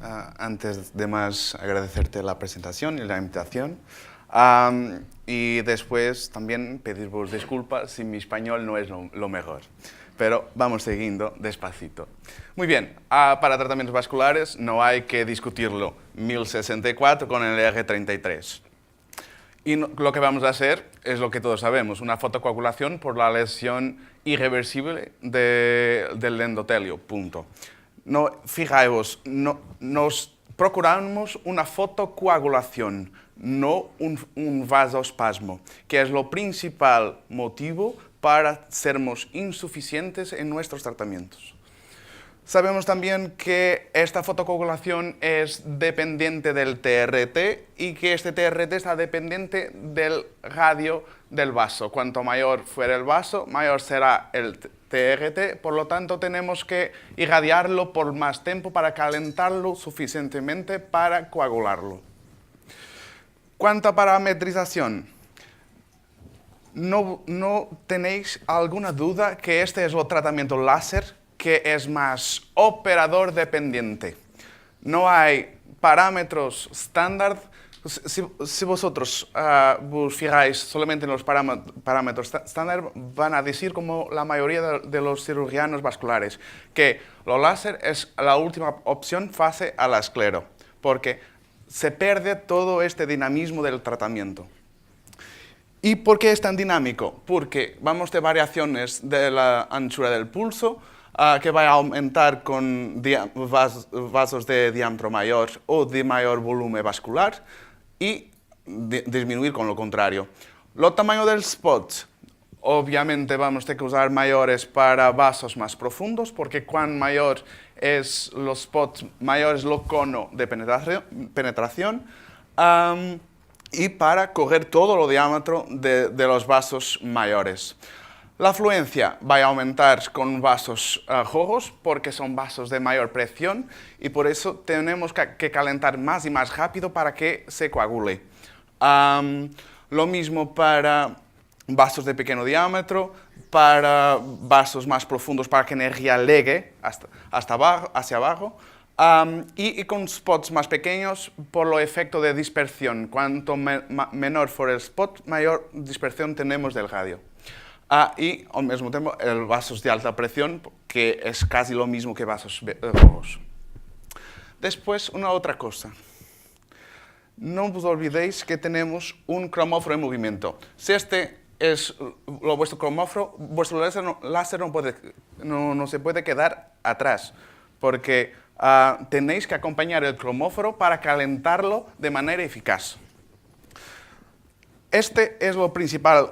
Antes de más, agradecerte la presentación y la invitación. Y después también pediros disculpas si mi español no es lo mejor. Pero vamos siguiendo despacito. Muy bien, para tratamientos vasculares no hay que discutirlo. 1064 con el R33. Y lo que vamos a hacer es lo que todos sabemos, una fotocoagulación por la lesión irreversible del endotelio, punto. No, fijaos, nos procuramos una fotocoagulación, no un vasospasmo, que es lo principal motivo para sermos insuficientes en nuestros tratamientos. Sabemos también que esta fotocoagulación es dependiente del TRT y que este TRT está dependiente del radio del vaso. Cuanto mayor fuera el vaso, mayor será el TRT, por lo tanto tenemos que irradiarlo por más tiempo para calentarlo suficientemente para coagularlo. Cuanto a parametrización, ¿no tenéis alguna duda que este es el tratamiento láser que es más operador dependiente? No hay parámetros estándar. Si vosotros vos fijáis solamente en los parámetros estándar, van a decir, como la mayoría de los cirujanos vasculares, que lo láser es la última opción face a la esclero, porque se pierde todo este dinamismo del tratamiento. ¿Y por qué es tan dinámico? Porque vamos de variaciones de la anchura del pulso, que va a aumentar con vasos de diámetro mayor o de mayor volumen vascular y disminuir con lo contrario. Lo tamaño del spot, obviamente vamos a tener que usar mayores para vasos más profundos, porque cuán mayor es los spots, mayor es lo cono de penetración, y para coger todo el diámetro de los vasos mayores. La fluencia va a aumentar con vasos rojos porque son vasos de mayor presión y por eso tenemos que calentar más y más rápido para que se coagule. Lo mismo para vasos de pequeño diámetro, para vasos más profundos para que energía llegue hacia abajo. Y con spots más pequeños por lo efecto de dispersión. Cuanto menor fuera el spot, mayor dispersión tenemos del radio. Y al mismo tiempo vasos de alta presión, que es casi lo mismo que vasos rojos. Después, una otra cosa. No os olvidéis que tenemos un cromóforo en movimiento. Si este es vuestro cromóforo, vuestro láser no se puede quedar atrás, porque tenéis que acompañar el cromóforo para calentarlo de manera eficaz. Este es lo principal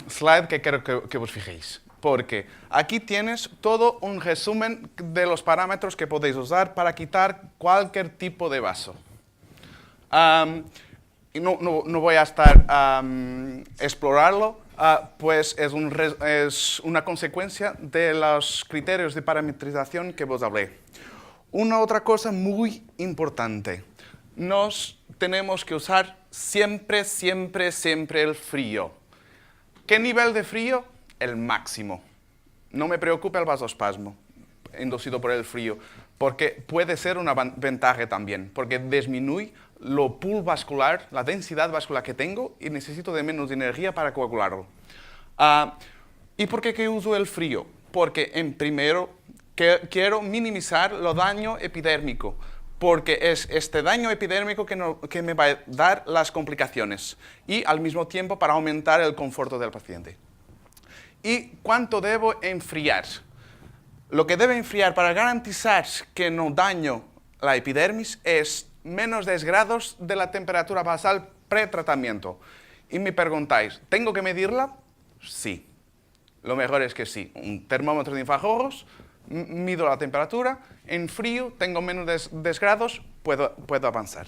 slide que quiero que os fijéis, porque aquí tienes todo un resumen de los parámetros que podéis usar para quitar cualquier tipo de vaso. Y no voy a estar explorarlo, pues es una consecuencia de los criterios de parametrización que vos hablé. Una otra cosa muy importante, nos tenemos que usar siempre el frío. ¿Qué nivel de frío? El máximo. No me preocupa el vasospasmo inducido por el frío, porque puede ser una ventaja también, porque disminuye lo pool vascular, la densidad vascular que tengo y necesito de menos energía para coagularlo. ¿Y por qué uso el frío? Porque en primero quiero minimizar lo daño epidérmico, porque es este daño epidérmico que me va a dar las complicaciones y al mismo tiempo para aumentar el confort del paciente. ¿Y cuánto debo enfriar? Lo que debe enfriar para garantizar que no daño la epidermis es menos 10 grados de la temperatura basal pre-tratamiento. Y me preguntáis, ¿tengo que medirla? Sí. Lo mejor es que sí. Un termómetro de infrarrojos, mido la temperatura, en frío tengo menos de 10 grados, puedo avanzar.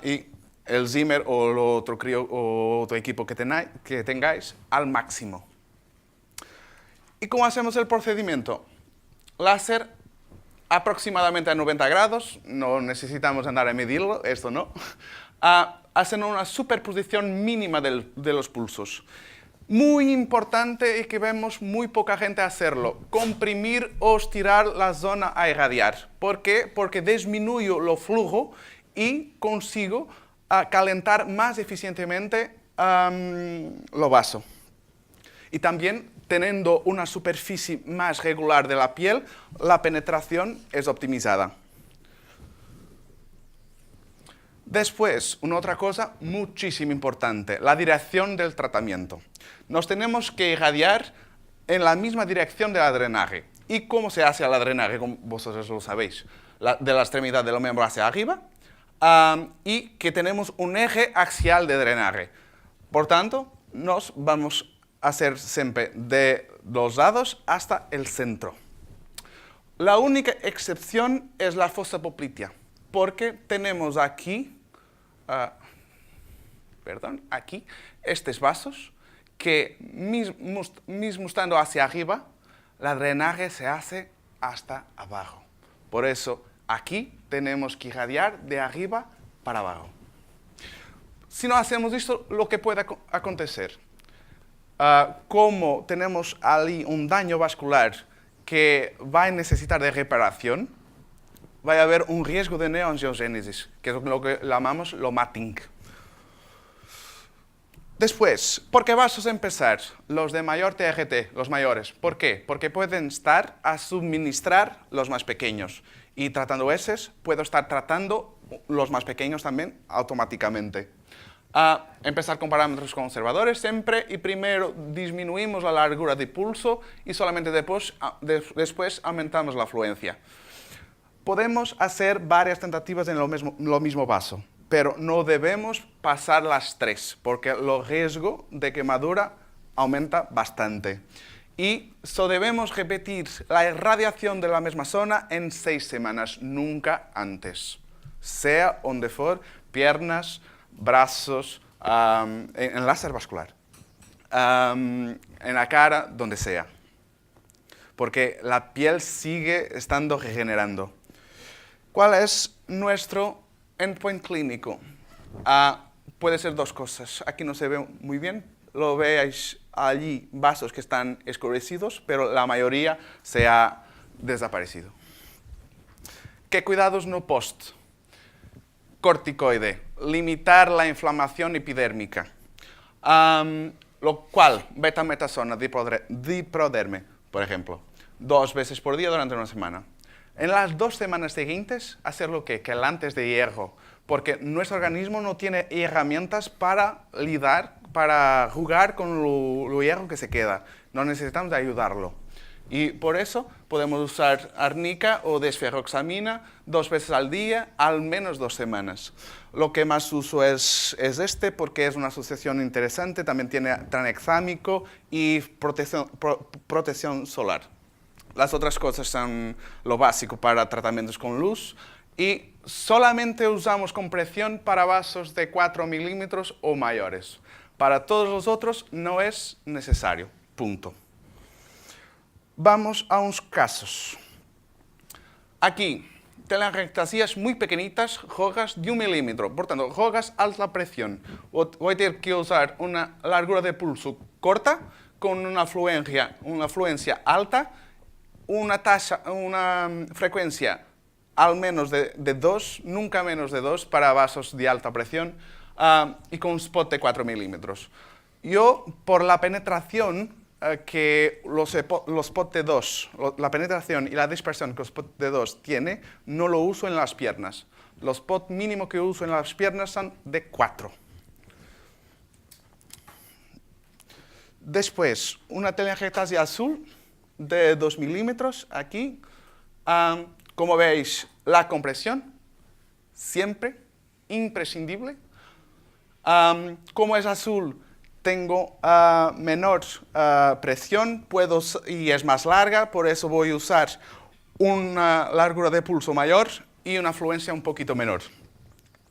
Y el Zimmer o otro equipo que tengáis al máximo. ¿Y cómo hacemos el procedimiento? Láser aproximadamente a 90 grados, no necesitamos andar a medirlo, esto no. Hacen una superposición mínima de los pulsos. Muy importante y que vemos muy poca gente hacerlo, comprimir o estirar la zona a irradiar. ¿Por qué? Porque disminuyo el flujo y consigo calentar más eficientemente lo vaso. Y también, teniendo una superficie más regular de la piel, la penetración es optimizada. Después, una otra cosa muchísimo importante, la dirección del tratamiento. Nos tenemos que irradiar en la misma dirección del drenaje. ¿Y cómo se hace el drenaje? Como vosotros lo sabéis, de la extremidad del miembro hacia arriba, y que tenemos un eje axial de drenaje. Por tanto, nos vamos a hacer siempre de los lados hasta el centro. La única excepción es la fosa poplitea, porque tenemos aquí, aquí, estos vasos, que mismo estando hacia arriba, el drenaje se hace hasta abajo. Por eso, aquí tenemos que irradiar de arriba para abajo. Si no hacemos esto, lo que puede acontecer, como tenemos ahí un daño vascular que va a necesitar de reparación, va a haber un riesgo de neoangiogénesis, que es lo que llamamos lo matting. Después, ¿por qué vasos empezar? Los de mayor TRT, los mayores. ¿Por qué? Porque pueden estar a suministrar los más pequeños. Y tratando esos, puedo estar tratando los más pequeños también automáticamente. Empezar con parámetros conservadores siempre y primero disminuimos la largura de pulso y solamente después aumentamos la afluencia. Podemos hacer varias tentativas en lo mismo vaso, pero no debemos pasar las 3 porque el riesgo de quemadura aumenta bastante. Y debemos repetir la irradiación de la misma zona en 6 semanas, nunca antes. Sea donde fuera, piernas, brazos, en láser vascular, en la cara, donde sea. Porque la piel sigue estando regenerando. ¿Cuál es nuestro endpoint clínico? Puede ser 2 cosas. Aquí no se ve muy bien. Lo veis allí, vasos que están escurecidos, pero la mayoría se ha desaparecido. ¿Qué cuidados no post? Corticoide, limitar la inflamación epidérmica. Lo cual, betametasona, diproderme, por ejemplo, 2 veces por día durante una semana. En las 2 semanas siguientes, hacer lo que el antes de hierro, porque nuestro organismo no tiene herramientas para jugar con lo hierro que se queda. No necesitamos ayudarlo. Y por eso podemos usar arnica o desferroxamina 2 veces al día, al menos 2 semanas. Lo que más uso es este porque es una asociación interesante, también tiene tranexámico y protección solar. Las otras cosas son lo básico para tratamientos con luz y solamente usamos compresión para vasos de 4 milímetros o mayores. Para todos los otros no es necesario. Punto. Vamos a unos casos. Aquí, telangiectasias muy pequeñitas, rojas de 1 milímetro. Por tanto, rojas alta presión. Voy a tener que usar una largura de pulso corta con una afluencia alta, una frecuencia al menos de 2, nunca menos de 2 para vasos de alta presión y con un spot de 4 milímetros. Yo, por la penetración que los spot de 2, la penetración y la dispersión que los spot de 2 tiene, no lo uso en las piernas. Los spot mínimo que uso en las piernas son de 4. Después, una telangiectasia azul de 2 milímetros aquí. Como veis, la compresión, siempre, imprescindible. Como es azul, tengo menor presión y es más larga, por eso voy a usar una largura de pulso mayor y una afluencia un poquito menor.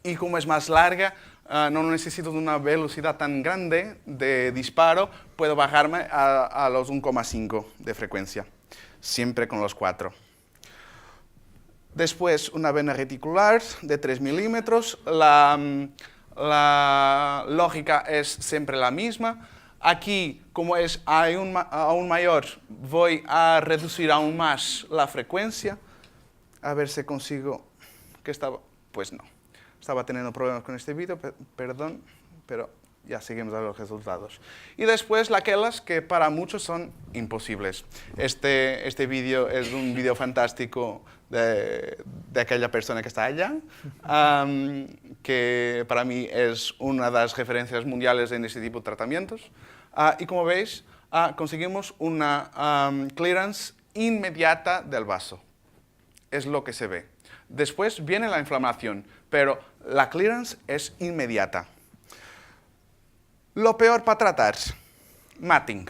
Y como es más larga, no necesito de una velocidad tan grande de disparo, puedo bajarme a los 1,5 de frecuencia, siempre con los 4. Después, una vena reticular de 3 milímetros. La lógica es siempre la misma. Aquí, como es aún mayor, voy a reducir aún más la frecuencia. A ver si consigo que estaba... Pues no. Estaba teniendo problemas con este vídeo, perdón, pero ya seguimos a los resultados. Y después aquellas que para muchos son imposibles. Este vídeo es un vídeo fantástico de aquella persona que está allá, que para mí es una de las referencias mundiales en este tipo de tratamientos. Y como veis, conseguimos una clearance inmediata del vaso. Es lo que se ve. Después viene la inflamación, pero la clearance es inmediata. Lo peor para tratar, matting.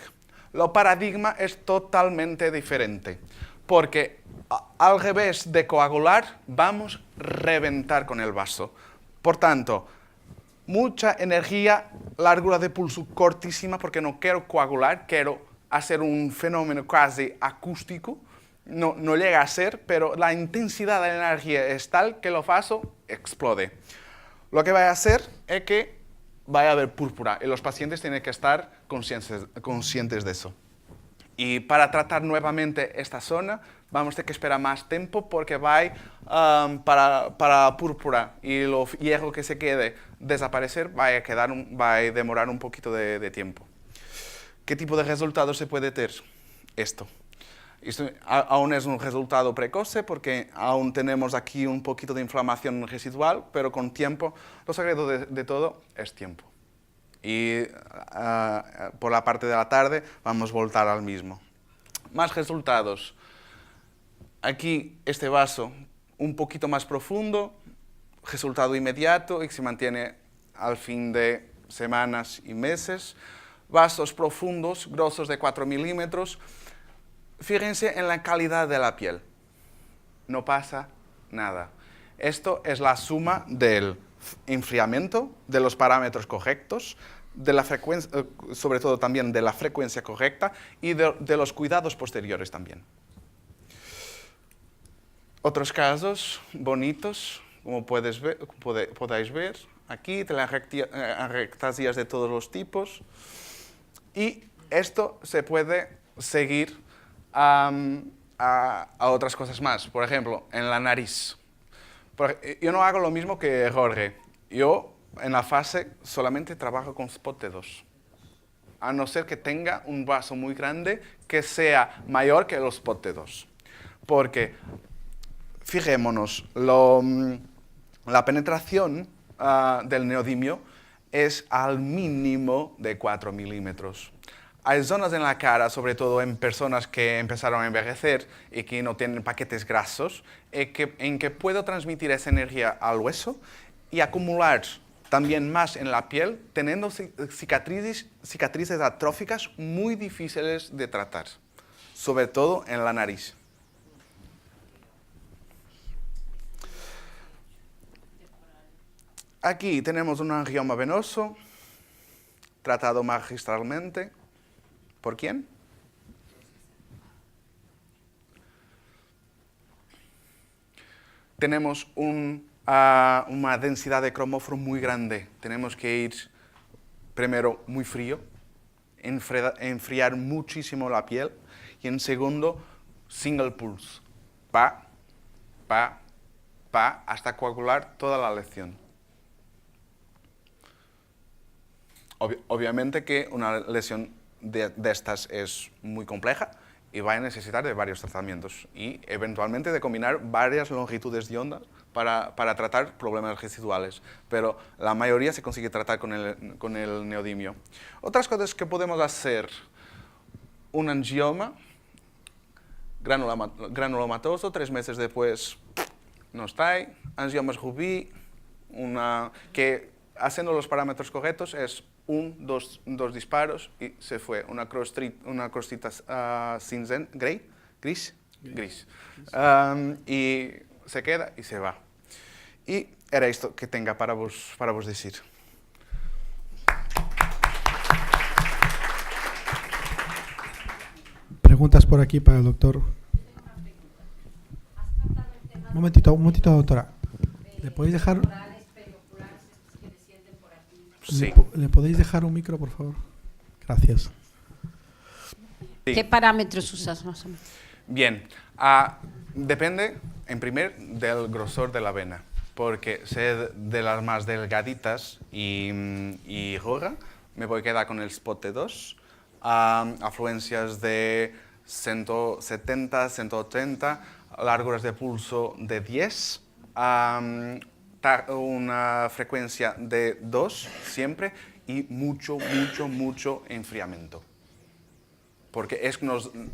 Lo paradigma es totalmente diferente, porque al revés de coagular, vamos a reventar con el vaso. Por tanto, mucha energía, largura de pulso cortísima, porque no quiero coagular, quiero hacer un fenómeno casi acústico. No llega a ser, pero la intensidad de la energía es tal que el vaso explode. Lo que va a hacer es que va a haber púrpura y los pacientes tienen que estar conscientes de eso. Y para tratar nuevamente esta zona, vamos a tener que esperar más tiempo porque va para púrpura y lo hierro que se quede desaparecer, va a demorar un poquito de tiempo. ¿Qué tipo de resultados se puede tener? Esto aún es un resultado precoce porque aún tenemos aquí un poquito de inflamación residual, pero con tiempo, lo secreto de todo es tiempo. Y por la parte de la tarde vamos a voltar al mismo. Más resultados. Aquí este vaso un poquito más profundo, resultado inmediato y que se mantiene al fin de semanas y meses. Vasos profundos, grosos de 4 milímetros. Fíjense en la calidad de la piel. No pasa nada. Esto es la suma del enfriamiento, de los parámetros correctos, de la frecuencia, sobre todo también de la frecuencia correcta y de los cuidados posteriores también. Otros casos bonitos, como podáis ver, aquí telangiectasias de todos los tipos. Y esto se puede seguir a otras cosas más. Por ejemplo, en la nariz. Yo no hago lo mismo que Jorge. Yo, en la fase, solamente trabajo con spot de 2. A no ser que tenga un vaso muy grande que sea mayor que los spot de 2. Porque, fijémonos, la penetración del neodimio es al mínimo de 4 milímetros. Hay zonas en la cara, sobre todo en personas que empezaron a envejecer y que no tienen paquetes grasos, en que puedo transmitir esa energía al hueso y acumular también más en la piel, teniendo cicatrices atróficas muy difíciles de tratar, sobre todo en la nariz. Aquí tenemos un angioma venoso, tratado magistralmente. ¿Por quién? Tenemos una densidad de cromóforo muy grande. Tenemos que ir primero muy frío, enfriar muchísimo la piel y en segundo, single pulse. Pa, pa, pa, hasta coagular toda la lesión. Obviamente que una lesión de estas es muy compleja y va a necesitar de varios tratamientos y eventualmente de combinar varias longitudes de onda para tratar problemas residuales, pero la mayoría se consigue tratar con el neodimio. Otras cosas que podemos hacer, un angioma granulomatoso, 3 meses después no está ahí, angiomas Rubí, que haciendo los parámetros correctos es dos disparos y se fue. Una crostita gris. Y se queda y se va. Y era esto que tenga para vos decir. Preguntas por aquí para el doctor. Un momentito, doctora. ¿Le podéis dejar? Sí. ¿Le podéis dejar un micro, por favor? Gracias. Sí. ¿Qué parámetros usas más o menos? Bien, depende, en primer, del grosor de la vena, porque sé de las más delgaditas y roja, me voy a quedar con el spot de 2, afluencias de 170, 180, larguras de pulso de 10, una frecuencia de 2 siempre y mucho enfriamiento. Porque es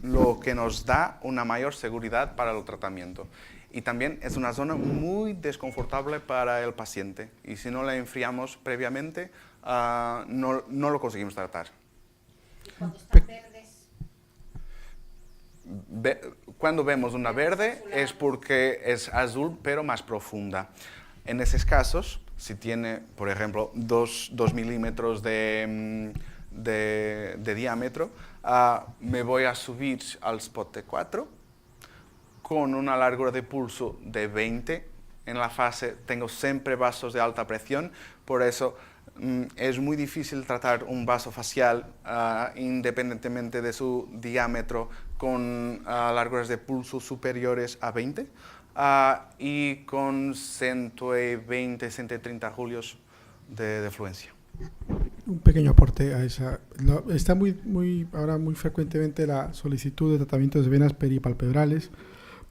lo que nos da una mayor seguridad para el tratamiento. Y también es una zona muy desconfortable para el paciente. Y si no la enfriamos previamente, no lo conseguimos tratar. ¿Y cuando están verdes? Cuando vemos una verde es porque es azul, pero más profunda. En esos casos, si tiene, por ejemplo, 2 milímetros de diámetro, me voy a subir al spot de 4 con una largura de pulso de 20. En la fase tengo siempre vasos de alta presión, por eso es muy difícil tratar un vaso facial independientemente de su diámetro con larguras de pulso superiores a 20 y con 120, 130 julios de fluencia. Un pequeño aporte a esa. Está ahora muy frecuentemente la solicitud de tratamientos de venas peripalpebrales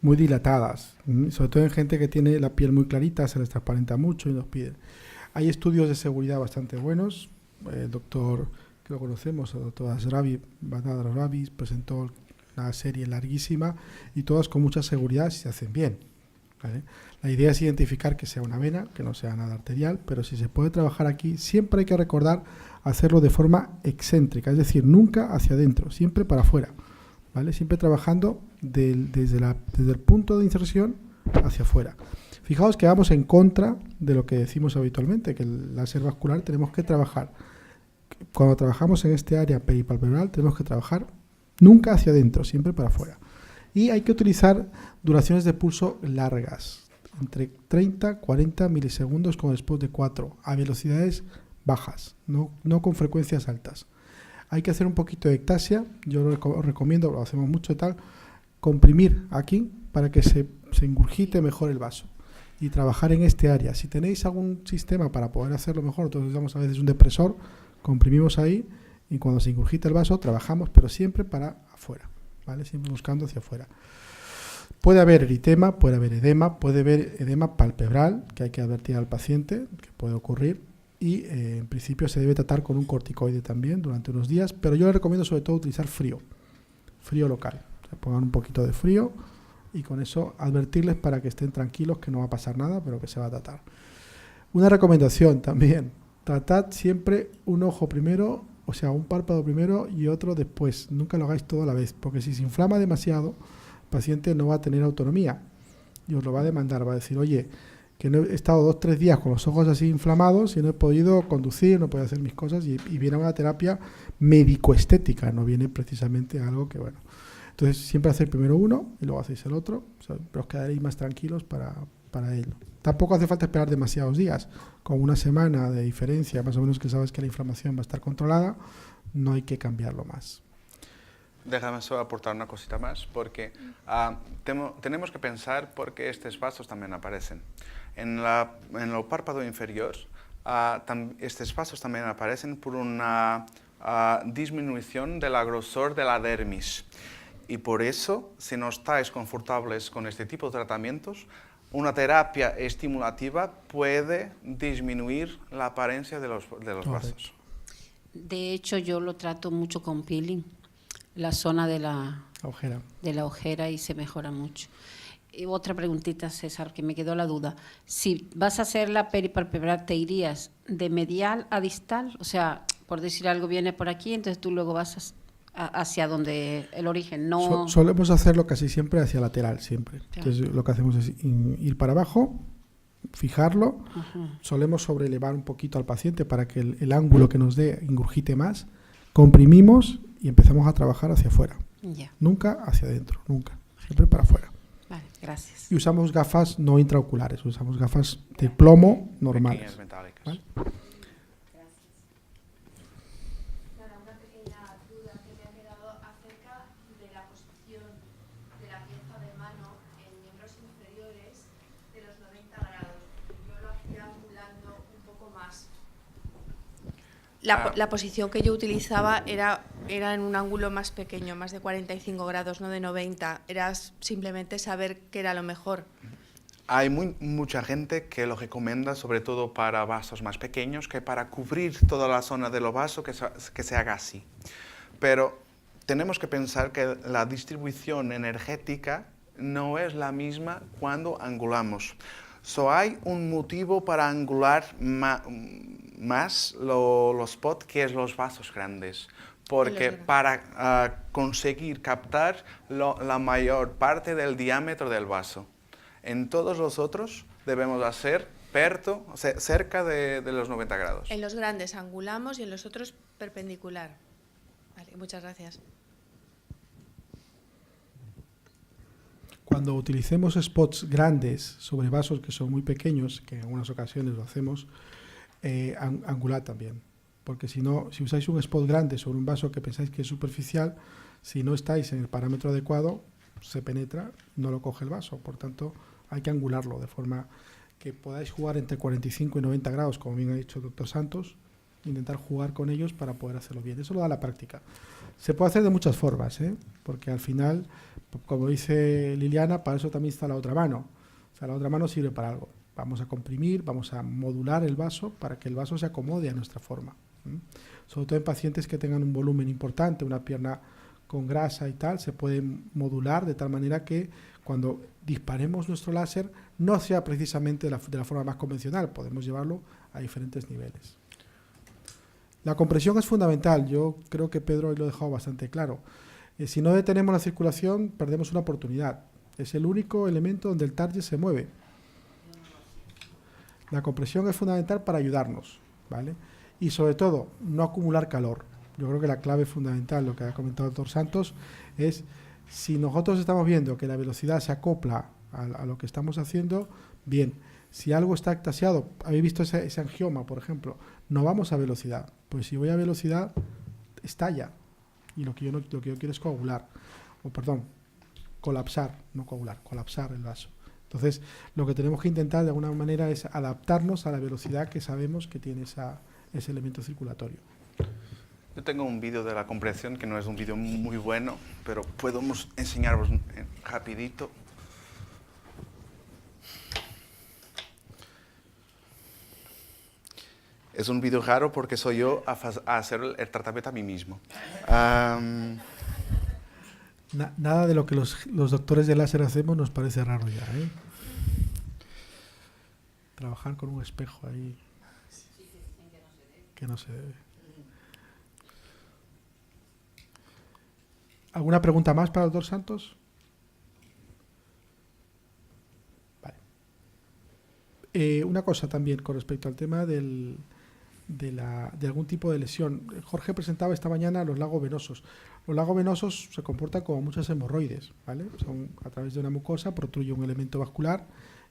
muy dilatadas, sobre todo en gente que tiene la piel muy clarita, se les transparenta mucho y nos piden. Hay estudios de seguridad bastante buenos. El doctor, que lo conocemos, el doctor Badad Asravi, presentó una serie larguísima y todas con mucha seguridad si se hacen bien, ¿vale? La idea es identificar que sea una vena, que no sea nada arterial, pero si se puede trabajar aquí, siempre hay que recordar hacerlo de forma excéntrica, es decir, nunca hacia adentro, siempre para afuera, ¿vale? Siempre trabajando desde el punto de inserción hacia afuera. Fijaos que vamos en contra de lo que decimos habitualmente, que el láser vascular tenemos que trabajar. Cuando trabajamos en este área peripalpebral tenemos que trabajar nunca hacia adentro, siempre para afuera. Y hay que utilizar duraciones de pulso largas, entre 30 40 milisegundos con spot de 4, a velocidades bajas, no con frecuencias altas. Hay que hacer un poquito de ectasia, yo lo recomiendo, lo hacemos mucho y tal, comprimir aquí para que se ingurgite mejor el vaso y trabajar en este área. Si tenéis algún sistema para poder hacerlo mejor, nosotros usamos a veces un depresor, comprimimos ahí y cuando se ingurgita el vaso trabajamos, pero siempre para afuera, ¿vale? Siempre buscando hacia afuera. Puede haber eritema, puede haber edema, puede haber edema palpebral, que hay que advertir al paciente, que puede ocurrir, y en principio se debe tratar con un corticoide también durante unos días, pero yo les recomiendo sobre todo utilizar frío local. O sea, pongan un poquito de frío y con eso advertirles para que estén tranquilos, que no va a pasar nada, pero que se va a tratar. Una recomendación también, tratad siempre un ojo primero, o sea, un párpado primero y otro después. Nunca lo hagáis todo a la vez, porque si se inflama demasiado, el paciente no va a tener autonomía y os lo va a demandar, va a decir, oye, que no he estado 2 o 3 días con los ojos así inflamados y no he podido conducir, no he podido hacer mis cosas y viene una terapia médico-estética, no viene precisamente algo que, bueno. Entonces, siempre hacer primero uno y luego hacéis el otro, o sea, pero os quedaréis más tranquilos para ello. Tampoco hace falta esperar demasiados días, con una semana de diferencia, más o menos que sabes que la inflamación va a estar controlada, no hay que cambiarlo más. Déjame solo aportar una cosita más, porque tenemos que pensar por qué estos vasos también aparecen. En el párpado inferior, estos vasos también aparecen por una disminución de la grosor de la dermis. Y por eso, si no estáis confortables con este tipo de tratamientos, una terapia estimulativa puede disminuir la apariencia de los vasos. De hecho, yo lo trato mucho con peeling, la zona de la ojera y se mejora mucho. Y otra preguntita, César, que me quedó la duda. Si vas a hacer la peripalpebral, ¿te irías de medial a distal? O sea, por decir algo, viene por aquí, entonces tú luego vas hacia donde el origen, no... Solemos hacerlo casi siempre hacia lateral, siempre. Claro. Entonces lo que hacemos es ir para abajo, fijarlo, solemos sobrelevar un poquito al paciente para que el ángulo que nos dé ingurgite más, comprimimos y empezamos a trabajar hacia afuera. Ya. Nunca hacia adentro, nunca, siempre para afuera. Vale, gracias. Y usamos gafas no intraoculares, usamos gafas de plomo normales. Pequeñas metálicas. ¿Vale? Una pequeña La posición que yo utilizaba era en un ángulo más pequeño, más de 45 grados, no de 90. Era simplemente saber qué era lo mejor. Hay mucha gente que lo recomienda, sobre todo para vasos más pequeños, que para cubrir toda la zona de los vasos que se haga así. Pero tenemos que pensar que la distribución energética no es la misma cuando angulamos. Hay un motivo para angular más los pots, que es los vasos grandes. Porque para conseguir captar la mayor parte del diámetro del vaso. En todos los otros debemos hacer cerca de los 90 grados. En los grandes angulamos y en los otros perpendicular. Vale, muchas gracias. Cuando utilicemos spots grandes sobre vasos que son muy pequeños, que en algunas ocasiones lo hacemos, angulad también. Porque si no, si usáis un spot grande sobre un vaso que pensáis que es superficial, si no estáis en el parámetro adecuado, se penetra, no lo coge el vaso. Por tanto, hay que angularlo de forma que podáis jugar entre 45 y 90 grados, como bien ha dicho el doctor Santos, intentar jugar con ellos para poder hacerlo bien. Eso lo da la práctica. Se puede hacer de muchas formas, porque al final, como dice Liliana, para eso también está la otra mano. O sea, la otra mano sirve para algo. Vamos a comprimir, vamos a modular el vaso para que el vaso se acomode a nuestra forma. Sobre todo en pacientes que tengan un volumen importante, una pierna con grasa y tal, se puede modular de tal manera que cuando disparemos nuestro láser no sea precisamente de la forma más convencional, podemos llevarlo a diferentes niveles. La compresión es fundamental, yo creo que Pedro hoy lo ha dejado bastante claro. Si no detenemos la circulación, perdemos una oportunidad. Es el único elemento donde el target se mueve. La compresión es fundamental para ayudarnos, ¿vale? Y sobre todo, no acumular calor. Yo creo que la clave fundamental, lo que ha comentado el doctor Santos, es si nosotros estamos viendo que la velocidad se acopla a lo que estamos haciendo, bien. Si algo está extasiado, habéis visto ese angioma, por ejemplo, no vamos a velocidad. Pues si voy a velocidad, estalla. Y lo que yo quiero es coagular. Colapsar, no coagular, colapsar el vaso. Entonces, lo que tenemos que intentar de alguna manera es adaptarnos a la velocidad que sabemos que tiene ese elemento circulatorio. Yo tengo un vídeo de la compresión que no es un vídeo muy bueno, pero podemos enseñaros rapidito. Es un vídeo raro porque soy yo a hacer el tratamiento a mí mismo. Nada de lo que los doctores de láser hacemos nos parece raro ya, ¿eh? Trabajar con un espejo ahí que no se debe. ¿Alguna pregunta más para el doctor Santos? Vale. Una cosa también con respecto al tema de algún tipo de lesión. Jorge presentaba esta mañana los lagos venosos. Los lagos venosos se comportan como muchas hemorroides, ¿vale? Son a través de una mucosa, protruye un elemento vascular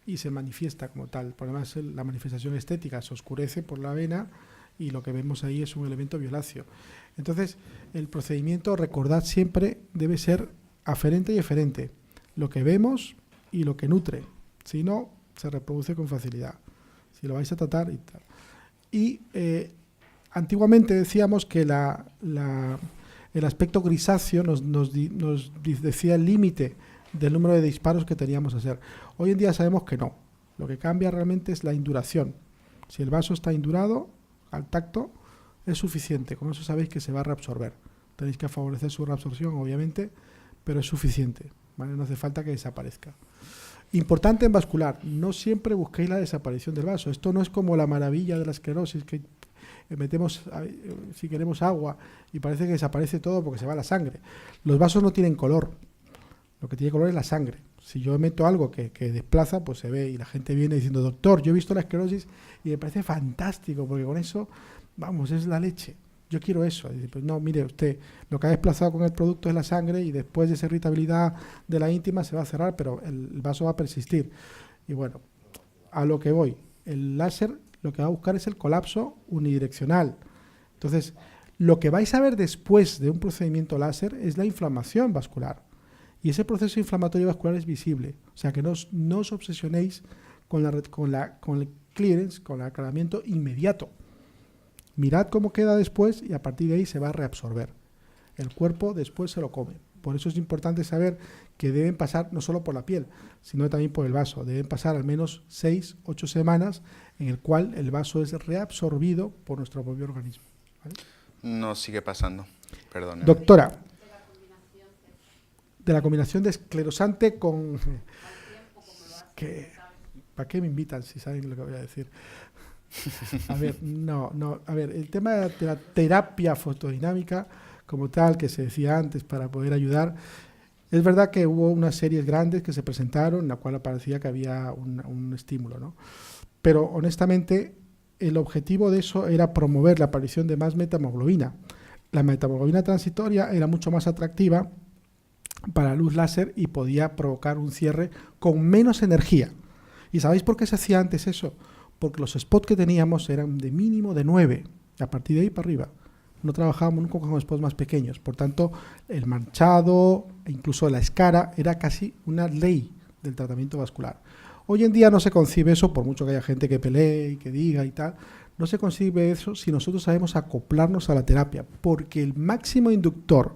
y se manifiesta como tal. El problema es la manifestación estética, se oscurece por la vena y lo que vemos ahí es un elemento violáceo. Entonces, el procedimiento, recordad siempre, debe ser aferente y eferente. Lo que vemos y lo que nutre. Si no, se reproduce con facilidad. Si lo vais a tratar y tal. Y antiguamente decíamos que el aspecto grisáceo nos decía el límite del número de disparos que teníamos que hacer. Hoy en día sabemos que no. Lo que cambia realmente es la induración. Si el vaso está indurado, al tacto, es suficiente. Con eso sabéis que se va a reabsorber. Tenéis que favorecer su reabsorción, obviamente, pero es suficiente, ¿vale? No hace falta que desaparezca. Importante en vascular, no siempre busquéis la desaparición del vaso. Esto no es como la maravilla de la esclerosis, que metemos, si queremos, agua y parece que desaparece todo porque se va la sangre. Los vasos no tienen color. Lo que tiene color es la sangre. Si yo meto algo que desplaza, pues se ve y la gente viene diciendo, doctor, yo he visto la esclerosis y me parece fantástico porque con eso, vamos, es la leche. Yo quiero eso. Y dice, pues no, mire usted, lo que ha desplazado con el producto es la sangre y después de esa irritabilidad de la íntima se va a cerrar, pero el vaso va a persistir. Y bueno, a lo que voy, el láser lo que va a buscar es el colapso unidireccional. Entonces, lo que vais a ver después de un procedimiento láser es la inflamación vascular. Y ese proceso inflamatorio vascular es visible. O sea, que no os obsesionéis con el clearance, con el aclaramiento inmediato. Mirad cómo queda después y a partir de ahí se va a reabsorber. El cuerpo después se lo come. Por eso es importante saber que deben pasar no solo por la piel, sino también por el vaso. Deben pasar al menos 6-8 semanas en el cual el vaso es reabsorbido por nuestro propio organismo. ¿Vale? No sigue pasando, perdón. Doctora, de la combinación de esclerosante con... ¿Para qué me invitan si saben lo que voy a decir? A ver, el tema de la terapia fotodinámica como tal, que se decía antes, para poder ayudar, es verdad que hubo unas series grandes que se presentaron en la cual parecía que había un estímulo, ¿no? Pero honestamente el objetivo de eso era promover la aparición de más metahemoglobina. La metahemoglobina transitoria era mucho más atractiva para la luz láser y podía provocar un cierre con menos energía. ¿Y sabéis por qué se hacía antes eso? Porque los spots que teníamos eran de mínimo de 9, a partir de ahí para arriba. No trabajábamos nunca con spots más pequeños. Por tanto, el manchado, e incluso la escara, era casi una ley del tratamiento vascular. Hoy en día no se concibe eso, por mucho que haya gente que pelee y que diga y tal, no se concibe eso si nosotros sabemos acoplarnos a la terapia, porque el máximo inductor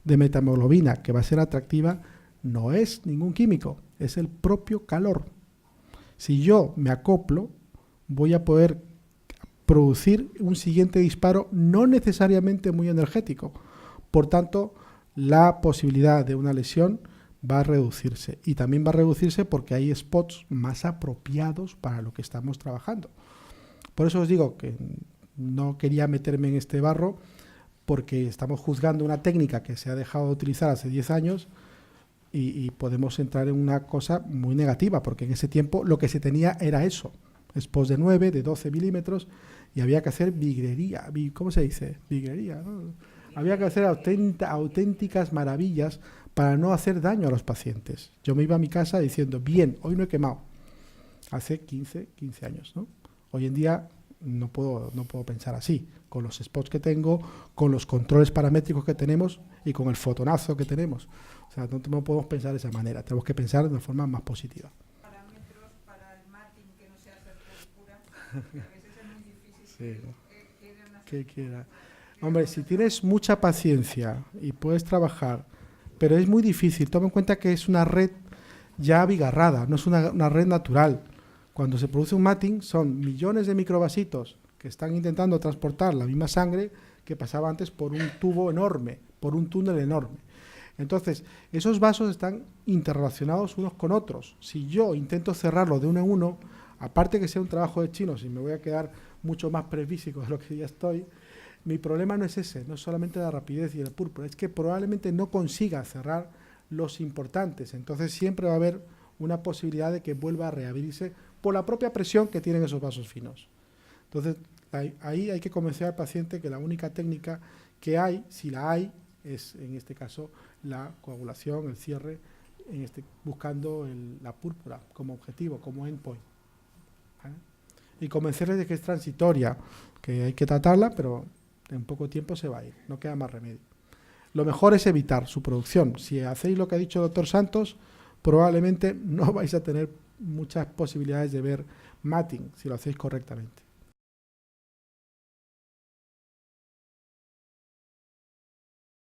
de metahemoglobina que va a ser atractiva no es ningún químico, es el propio calor. Si yo me acoplo, voy a poder producir un siguiente disparo no necesariamente muy energético. Por tanto, la posibilidad de una lesión va a reducirse. Y también va a reducirse porque hay spots más apropiados para lo que estamos trabajando. Por eso os digo que no quería meterme en este barro, porque estamos juzgando una técnica que se ha dejado de utilizar hace 10 años y podemos entrar en una cosa muy negativa, porque en ese tiempo lo que se tenía era eso, spots de 9, de 12 milímetros, y había que hacer vigrería, ¿cómo se dice? Vigrería, ¿no? Había que hacer auténticas maravillas para no hacer daño a los pacientes. Yo me iba a mi casa diciendo, bien, hoy no he quemado. Hace 15 años, ¿no? Hoy en día no puedo pensar así, con los spots que tengo, con los controles paramétricos que tenemos y con el fotonazo que tenemos. O sea, no podemos pensar de esa manera, tenemos que pensar de una forma más positiva. Parámetros para el matting que no sea hacer púrpura, que a veces es muy difícil. Sí. Que quiera. Hombre, si tienes mucha paciencia y puedes trabajar, pero es muy difícil, toma en cuenta que es una red ya abigarrada, no es una red natural. Cuando se produce un matting son millones de microvasitos que están intentando transportar la misma sangre que pasaba antes por un tubo enorme, por un túnel enorme. Entonces, esos vasos están interrelacionados unos con otros. Si yo intento cerrarlo de uno en uno, aparte que sea un trabajo de chinos y me voy a quedar mucho más prefísico de lo que ya estoy, mi problema no es ese, no es solamente la rapidez y el púrpura, es que probablemente no consiga cerrar los importantes. Entonces siempre va a haber una posibilidad de que vuelva a reabrirse por la propia presión que tienen esos vasos finos. Entonces, ahí hay que convencer al paciente que la única técnica que hay, si la hay, es en este caso la coagulación, el cierre, buscando la púrpura como objetivo, como endpoint. ¿Vale? Y convencerles de que es transitoria, que hay que tratarla, pero en poco tiempo se va a ir, no queda más remedio. Lo mejor es evitar su producción. Si hacéis lo que ha dicho el doctor Santos, probablemente no vais a tener muchas posibilidades de ver matting si lo hacéis correctamente.